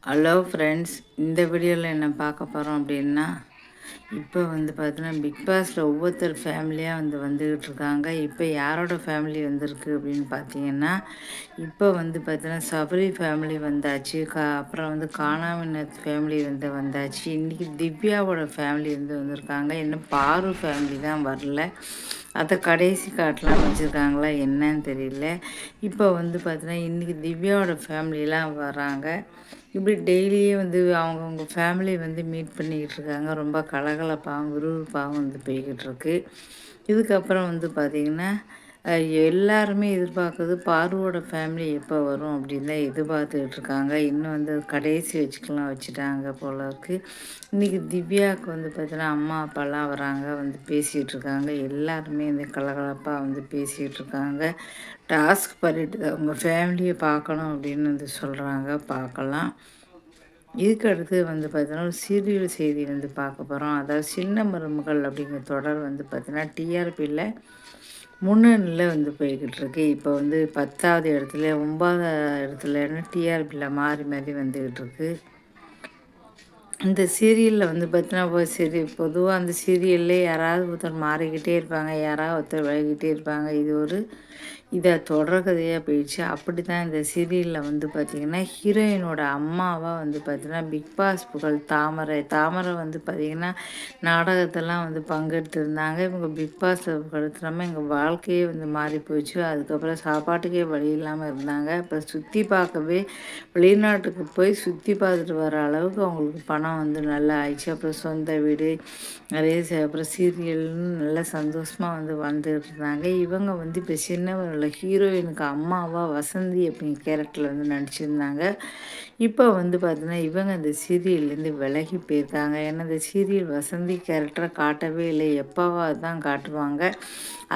Hello friends, இந்த வீடியோவில் என்ன பார்க்க போகிறோம் அப்படின்னா, இப்போ பார்த்தீங்கன்னா பிக் பாஸில் ஒவ்வொருத்தர் ஃபேமிலியாக வந்துக்கிட்டு இருக்காங்க. இப்போ யாரோட ஃபேமிலி வந்திருக்கு அப்படின்னு பார்த்தீங்கன்னா, இப்போ பார்த்தீங்கன்னா சபரி ஃபேமிலி வந்தாச்சு. அப்புறம் காணாமத் ஃபேமிலி வந்தாச்சு. இன்றைக்கி திவ்யாவோட ஃபேமிலி வந்திருக்காங்க. இன்னும் பாரு ஃபேமிலி தான் வரல. அதை கடைசி காட்டலாம் வச்சுருக்காங்களா என்னன்னு தெரியல. இப்போ பார்த்தீங்கன்னா இன்றைக்கி திவ்யாவோட ஃபேமிலிலாம் வராங்க. இப்படி டெய்லியே அவங்கவுங்க ஃபேமிலி மீட் பண்ணிக்கிட்டு இருக்காங்க. ரொம்ப கலகலப்பாகவும் விறுவிறுப்பாகவும் போய்கிட்டு இருக்கு. இதுக்கப்புறம் பார்த்திங்கன்னா எல்லாருமே எதிர்பார்க்குறது பாருவோட ஃபேமிலி எப்போ வரும் அப்படின்னு தான் எதிர்பார்த்துக்கிட்டு இருக்காங்க. இன்னும் கடைசி வச்சுட்டாங்க போல இருக்குது. இன்றைக்கி திவ்யாவுக்கு பார்த்தீங்கன்னா அம்மா அப்பாலாம் வராங்க, பேசிகிட்டு இருக்காங்க. எல்லாருமே கலகலப்பாக பேசிகிட்டு இருக்காங்க. டாஸ்க் பண்ணிட்டு அவங்க ஃபேமிலியை பார்க்கணும் அப்படின்னு சொல்கிறாங்க. பார்க்கலாம். இதுக்கு அடுத்து பார்த்தீங்கன்னா ஒரு சீரியல் செய்தி பார்க்க போகிறோம். அதாவது சின்ன மருமகள் அப்படிங்கிற தொடர் பார்த்தீங்கன்னா டிஆர்பியில் முன்னணியில் போய்கிட்டு இருக்கு. இப்போ 10வது இடத்துல 9வது இடத்துலன்னு டிஆர்பியில் மாறி மாறி வந்துக்கிட்டு இருக்கு. இந்த சீரியலில் பார்த்தீங்கன்னா சரி, பொதுவாக அந்த சீரியல்லே யாராவது ஒருத்தர் மாறிக்கிட்டே இருப்பாங்க, யாராவது ஒருத்தர் விலகிட்டே இருப்பாங்க. இது இதை தொடர்கதையாக போயிடுச்சு. அப்படி தான் இந்த சீரியலில் பார்த்திங்கன்னா ஹீரோயினோட அம்மாவாக பார்த்திங்கன்னா பிக் பாஸ் புகழ் தாமரை பார்த்திங்கன்னா நாடகத்தெல்லாம் பங்கெடுத்திருந்தாங்க. இவங்க பிக் பாஸ் படுத்துறாமல் எங்கள் வாழ்க்கையே மாறி போச்சு. அதுக்கப்புறம் சாப்பாட்டுக்கே வழி இல்லாமல் இருந்தாங்க. அப்புறம் சுற்றி பார்க்கவே வெளிநாட்டுக்கு போய் சுற்றி பார்த்துட்டு வர அளவுக்கு அவங்களுக்கு பணம் நல்லா ஆயிடுச்சு. அப்புறம் சொந்த வீடு நிறைய அப்புறம் சீரியல்னு நல்லா சந்தோஷமாக வந்துகிட்டு இருந்தாங்க. இவங்க இப்போ சின்னவரில் ஹீரோயினுக்கு அம்மாவாக வசந்தி அப்படிங்கிற கேரக்டரில் நடிச்சிருந்தாங்க. இப்போ பார்த்தீங்கன்னா இவங்க இந்த சீரியல்லேருந்து விலகி போயிருக்காங்க. ஏன்னா இந்த சீரியல் வசந்தி கேரக்டரை காட்டவே இல்லை, எப்போவாது தான் காட்டுவாங்க.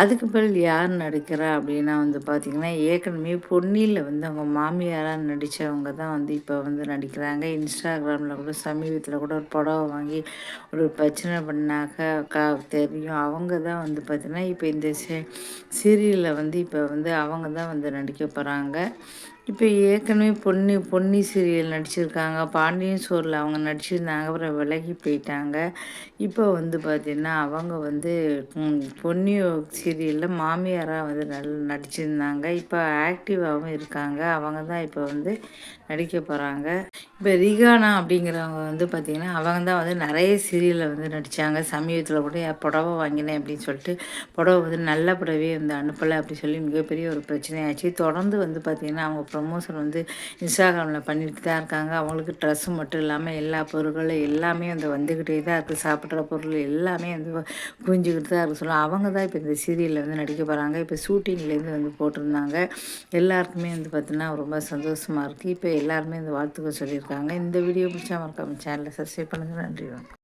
அதுக்கு பிறகு யார் நடிக்கிறா அப்படின்னா பார்த்திங்கன்னா ஏற்கனவே பொன்னியில் அவங்க மாமியாராக நடித்தவங்க தான் இப்போ நடிக்கிறாங்க. இன்ஸ்டாகிராமில் கூட சமீபத்தில் கூட ஒரு புடவை வாங்கி ஒரு பிரச்சனை பண்ணாக்க தெரியும். அவங்க தான் பார்த்திங்கன்னா இப்போ இந்த சீரியலில் இப்போ அவங்க தான் நடிக்க போகிறாங்க. இப்போ ஏற்கனவே பொன்னி சீரியல் நடிச்சிருக்காங்க. பாண்டியன் ஸ்டோரில் அவங்க நடிச்சிருந்தாங்க. அப்புறம் விலகி போயிட்டாங்க. இப்போ பார்த்திங்கன்னா அவங்க பொன்னி சீரியலில் மாமியாராக நல்லா நடிச்சிருந்தாங்க. இப்போ ஆக்டிவாகவும் இருக்காங்க. அவங்க தான் இப்போ நடிக்க போகிறாங்க. இப்போ ரிகானா அப்படிங்கிறவங்க பார்த்திங்கன்னா அவங்க தான் நிறைய சீரியலில் நடித்தாங்க. சமீபத்தில் கூட புடவை வாங்கினேன் அப்படின்னு சொல்லிட்டு புடவை நல்ல புடவையே அனுப்பலை அப்படி சொல்லி மிகப்பெரிய ஒரு பிரச்சனையாச்சு. தொடர்ந்து பார்த்திங்கன்னா அவங்க ப்ரமோஷன் இன்ஸ்டாகிராமில் பண்ணிட்டு தான் இருக்காங்க. அவங்களுக்கு ட்ரெஸ்ஸு மட்டும் இல்லாமல் எல்லா பொருட்களும் எல்லாமே வந்துக்கிட்டே தான் இருக்குது. சாப்பிட்ற பொருள் எல்லாமே குவிஞ்சிக்கிட்டு தான் இருக்குது சொல்லலாம். அவங்க தான் இப்போ இந்த சீரியலில் நடிக்க போகிறாங்க. இப்போ ஷூட்டிங்லேருந்து போட்டிருந்தாங்க. எல்லாருக்குமே பார்த்திங்கன்னா ரொம்ப சந்தோஷமாக இருக்குது. இப்போ எல்லாருமே வாழ்த்துக்கள் சொல்லியிருக்காங்க. இந்த வீடியோ பிடிச்சா மறக்காம சேனலை சப்ஸ்கிரைப் பண்ணுங்கள். நன்றி.